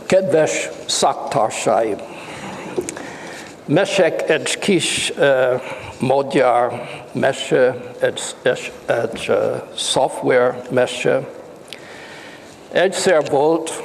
Kedves szaktársaim! Mesek egy kis magyar mese, egy szoftver mese. Egyszer volt,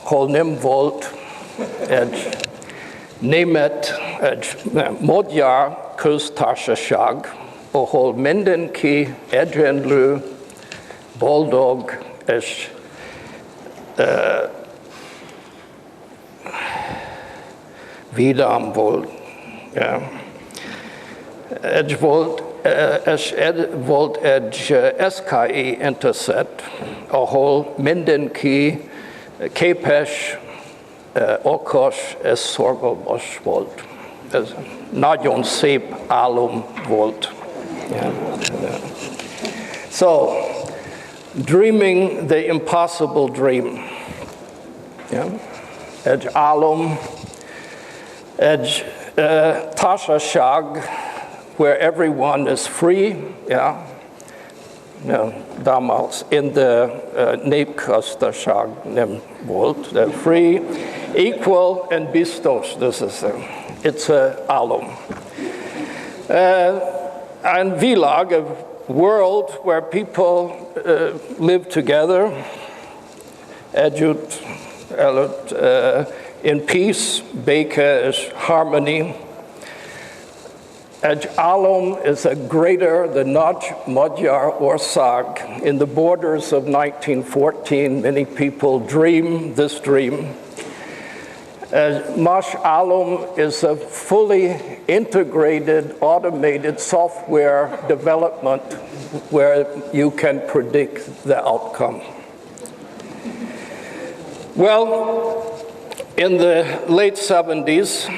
hol nem volt egy magyar köztársaság, ahol mindenki egyenlő, boldog és vidám volt. Volt egy SzKI intézet, ahol mindenki képes, okos és szorgalmas volt. Ez nagyon szép álom volt. So, dreaming the impossible dream. Egy álom, egy társaság, where everyone is free, damals in the népköztársaság nem volt, they're free, equal and biztos, it's an álom. And világ, a world where people live together, együtt, in peace, béke és harmony. Egy álom is a greater than Nagy Magyarország. In the borders of 1914, many people dream this dream. Más álom is a fully integrated, automated software development where you can predict the outcome. Well, in the late 70s,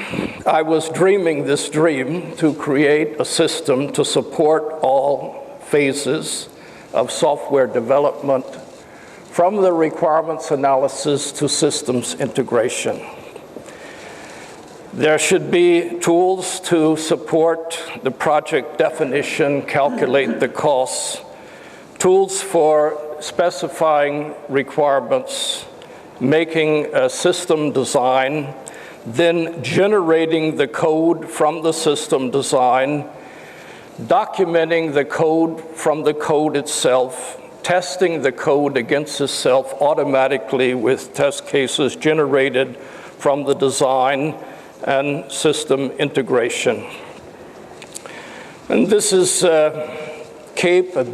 I was dreaming this dream to create a system to support all phases of software development, from the requirements analysis to systems integration. There should be tools to support the project definition, calculate the costs, tools for specifying requirements, making a system design, then generating the code from the system design, documenting the code from the code itself, testing the code against itself automatically with test cases generated from the design, and system integration. And this is a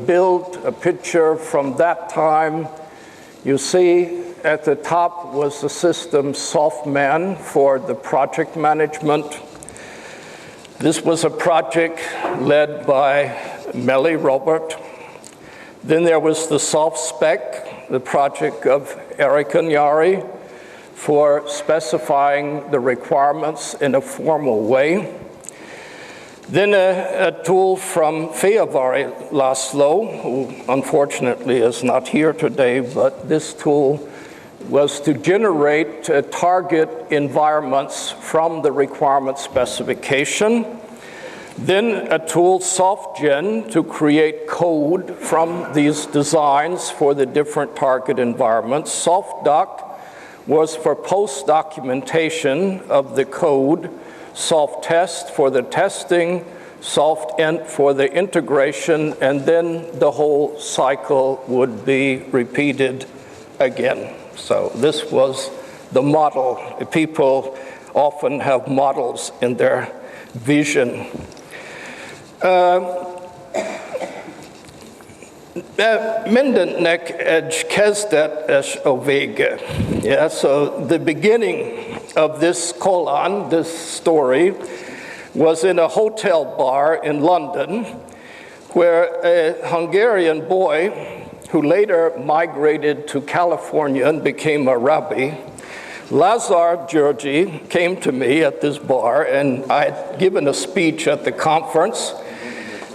build, a picture from that time. You see at the top was the system SoftMan for the project management. This was a project led by Melly Robert. Then there was the SoftSpec, the project of Eric Nyari, for specifying the requirements in a formal way. Then a tool from Fejavari Laszlo, who unfortunately is not here today, but this tool was to generate target environments from the requirement specification. Then a tool, SoftGen, to create code from these designs for the different target environments. SoftDoc was for post-documentation of the code, SoftTest for the testing, SoftInt for the integration, and then the whole cycle would be repeated again. So this was the model. People often have models in their vision. Mindennek egy kezdet és a vége. Yeah, so the beginning of this colon, this story, was in a hotel bar in London, where a Hungarian boy who later migrated to California and became a rabbi, Lazar Georgi, came to me at this bar, and I had given a speech at the conference.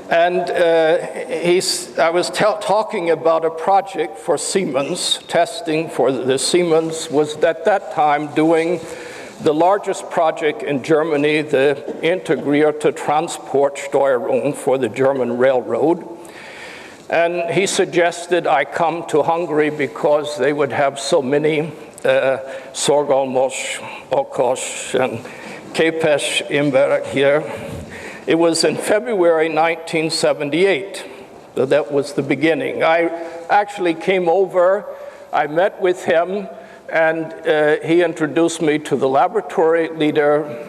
And I was talking about a project for Siemens, testing for the Siemens was at that time doing the largest project in Germany, the Integrierte Transportsteuerung for the German railroad. And he suggested I come to Hungary because they would have so many szorgalmas, okos, and képes emberek here. It was in February 1978, so that was the beginning. I actually came over, I met with him, and he introduced me to the laboratory leader,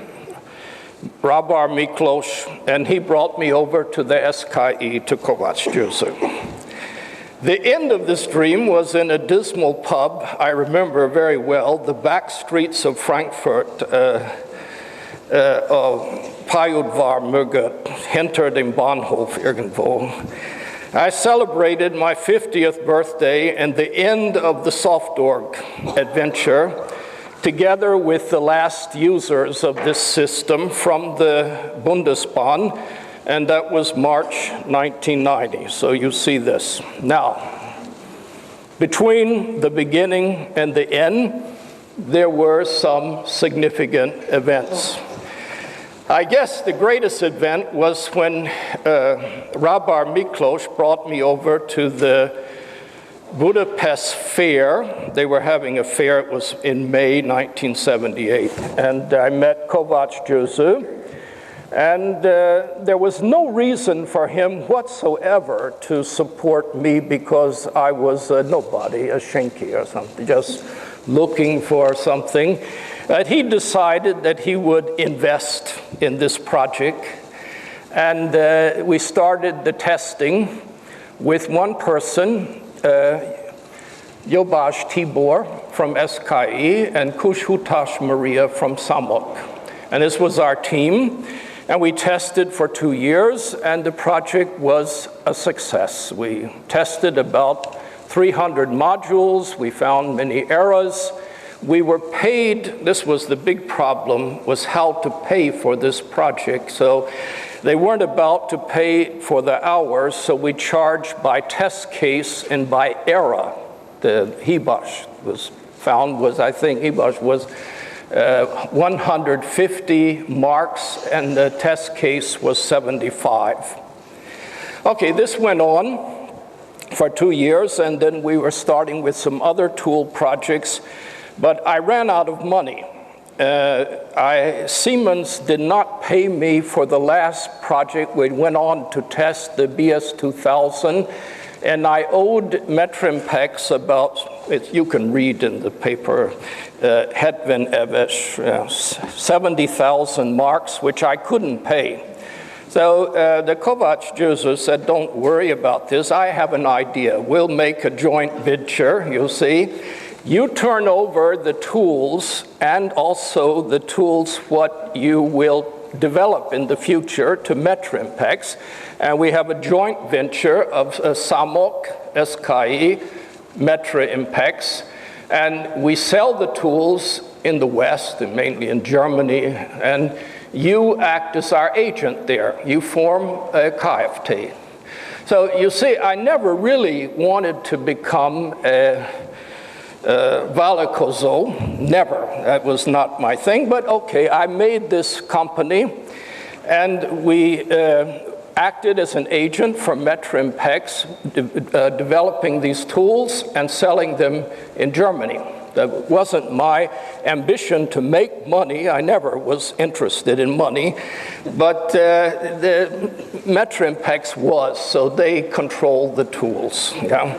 Rabar Miklos, and he brought me over to the SzKI to Kovács Győző. The end of this dream was in a dismal pub, I remember very well, the back streets of Frankfurt, Pályaudvar mögött, hinter dem Bahnhof irgendwo. I celebrated my 50th birthday and the end of the SoftOrg adventure together with the last users of this system from the Bundesbahn, and that was March 1990. So you see this. Now, between the beginning and the end, there were some significant events. I guess the greatest event was when Rabar Miklos brought me over to the Budapest Fair. They were having a fair, it was in May 1978, and I met Kovács Győző, and there was no reason for him whatsoever to support me because I was a nobody, a shinky or something, just looking for something. But he decided that he would invest in this project, and we started the testing with one person, Jobbás Tibor from SzKI and Kushutas Maria from Számok. And this was our team, and we tested for 2 years, and the project was a success. We tested about 300 modules, we found many errors. We were paid, this was the big problem, was how to pay for this project. So they weren't about to pay for the hours, so we charged by test case and by error. The hibás was found was, I think hibás was 150 marks, and the test case was 75. Okay, this went on for 2 years, and then we were starting with some other tool projects. But I ran out of money. Siemens did not pay me for the last project. We went on to test the BS2000, and I owed Metrimpex about, you can read in the paper, Hedvin Eves, 70,000 marks, which I couldn't pay. So the Kovács Győző said, don't worry about this, I have an idea. We'll make a joint venture, you'll see. You turn over the tools and also the tools what you will develop in the future to Metrimpex, and we have a joint venture of Számok, SzKI, Metrimpex, and we sell the tools in the West, and mainly in Germany, and you act as our agent there. You form a KFT. So you see, I never really wanted to become a Valakozo, never. That was not my thing, but okay, I made this company, and we acted as an agent for Metrimpex, developing these tools and selling them in Germany. That wasn't my ambition to make money. I never was interested in money, but the Metrimpex was, so they controlled the tools. Yeah?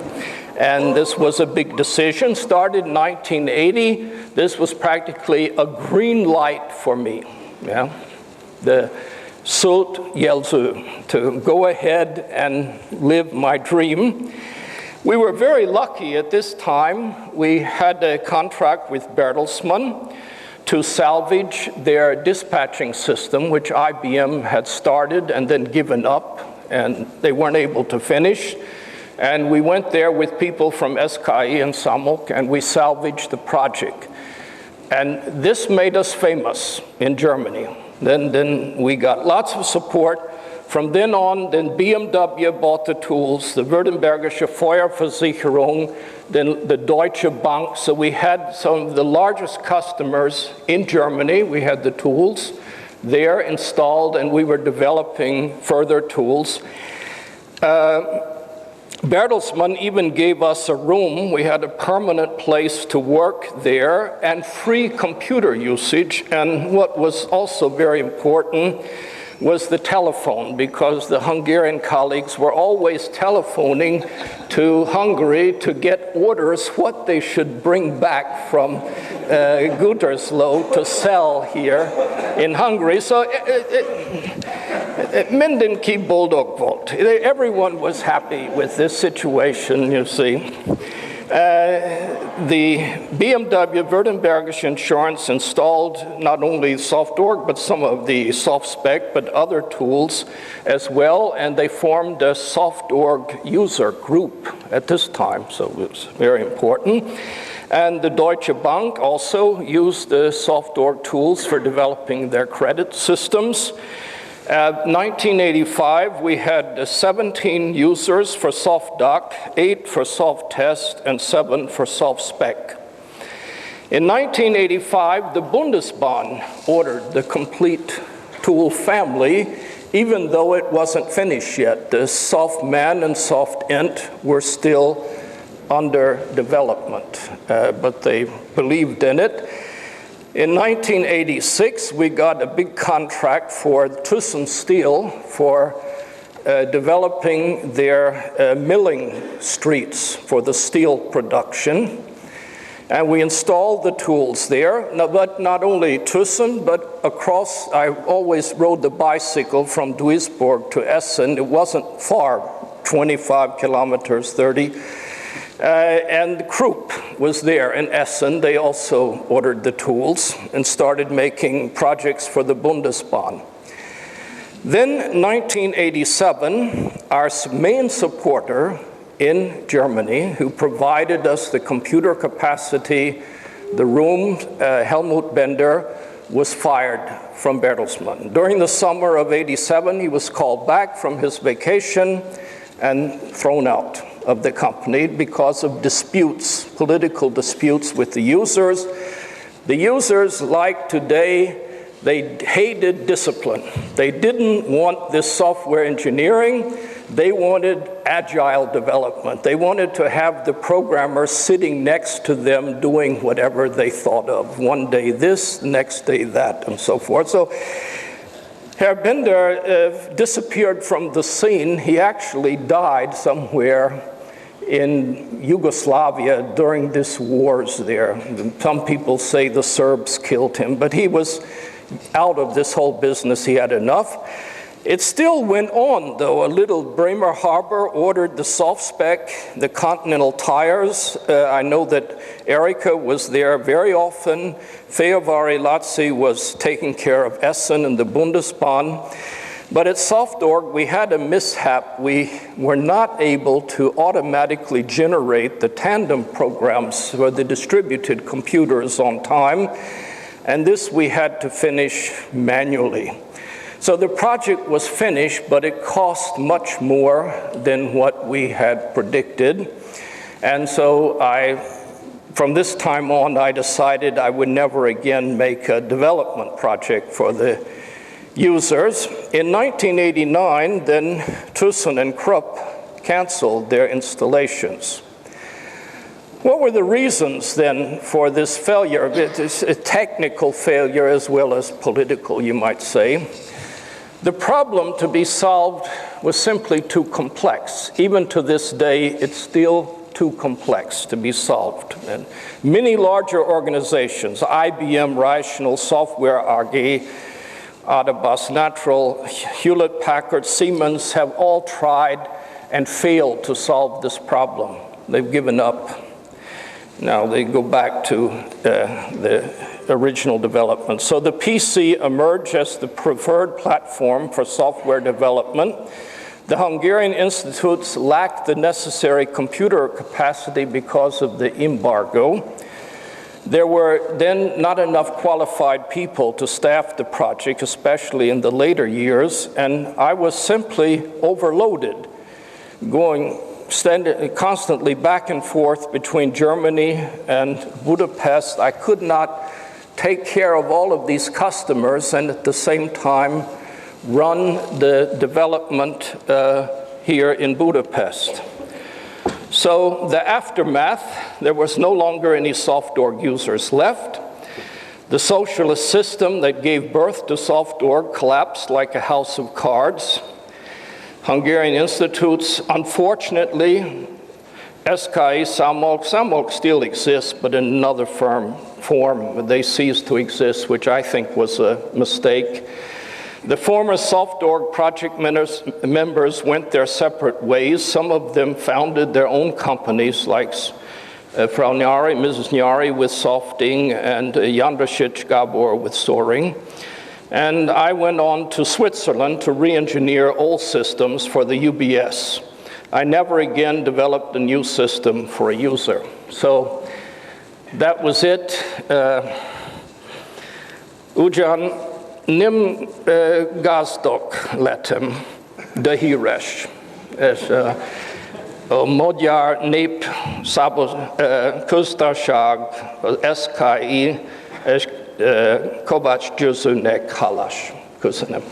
And this was a big decision, started in 1980. This was practically a green light for me, yeah? The Sult Jelzu, to go ahead and live my dream. We were very lucky at this time. We had a contract with Bertelsmann to salvage their dispatching system, which IBM had started and then given up, and they weren't able to finish. And we went there with people from SzKI and Számok, and we salvaged the project. And this made us famous in Germany. Then we got lots of support. From then on, then BMW bought the tools, the Württembergische Feuerversicherung, then the Deutsche Bank. So we had some of the largest customers in Germany. We had the tools there installed, and we were developing further tools. Bertelsmann even gave us a room. We had a permanent place to work there and free computer usage. And what was also very important was the telephone, because the Hungarian colleagues were always telephoning to Hungary to get orders what they should bring back from Gütersloh to sell here in Hungary. So mindenki boldog volt. Everyone was happy with this situation, you see. The BMW Württembergisch Insurance installed not only SoftOrg, but some of the SoftSpec, but other tools as well, and they formed a SoftOrg user group at this time, so it was very important. And the Deutsche Bank also used the SoftOrg tools for developing their credit systems. 1985, we had 17 users for SoftDoc, 8 for SoftTest, and 7 for SoftSpec. In 1985, the Bundesbahn ordered the complete tool family, even though it wasn't finished yet. The SoftMan and SoftInt were still under development, but they believed in it. In 1986, we got a big contract for Thyssen Steel for developing their milling streets for the steel production. And we installed the tools there, but not only Thyssen, but across, I always rode the bicycle from Duisburg to Essen. It wasn't far, 25 kilometers, 30. And Krupp was there in Essen. They also ordered the tools and started making projects for the Bundesbahn. Then 1987, our main supporter in Germany, who provided us the computer capacity, the room, Helmut Bender, was fired from Bertelsmann. During the summer of '87, he was called back from his vacation and thrown out of the company because of disputes, political disputes with the users. The users, like today, they hated discipline. They didn't want this software engineering. They wanted agile development. They wanted to have the programmer sitting next to them doing whatever they thought of. One day this, the next day that, and so forth. So Herr Bender disappeared from the scene. He actually died somewhere in Yugoslavia during these wars there. Some people say the Serbs killed him, but he was out of this whole business. He had enough. It still went on, though. A little Bremerhaven ordered the SoftSpec, the Continental Tires. I know that Erika was there very often. Feovari Lazzi was taking care of Essen and the Bundesbahn. But at SoftOrg, we had a mishap. We were not able to automatically generate the tandem programs for the distributed computers on time, and this we had to finish manually. So the project was finished, but it cost much more than what we had predicted. And so from this time on, I decided I would never again make a development project for the users. In 1989, then Thyssen and Krupp canceled their installations. What were the reasons then for this failure? It's a technical failure as well as political, you might say. The problem to be solved was simply too complex. Even to this day, it's still too complex to be solved. And many larger organizations, IBM, Rational, Software AG, Adabas, Natural, Hewlett-Packard, Siemens have all tried and failed to solve this problem. They've given up. Now they go back to the original development. So the PC emerged as the preferred platform for software development. The Hungarian institutes lacked the necessary computer capacity because of the embargo. There were then not enough qualified people to staff the project, especially in the later years, and I was simply overloaded, constantly back and forth between Germany and Budapest. I could not take care of all of these customers and at the same time run the development here in Budapest. So the aftermath, there was no longer any SoftOrg users left. The socialist system that gave birth to SoftOrg collapsed like a house of cards. Hungarian institutes, unfortunately, SzKI, SoftOrg still exists, but in another form. They ceased to exist, which I think was a mistake. The former SoftOrg project members went their separate ways. Some of them founded their own companies, like Frau Nyari, Mrs. Nyari with Softing, and Jandrasic Gabor with Soaring. And I went on to Switzerland to re-engineer old systems for the UBS. I never again developed a new system for a user. So that was it. Ugyan nem gazdok lettem, de híres. És a magyar nép köztársaság, az SzKI, és Kovács Győzőnek hálás. Köszönöm.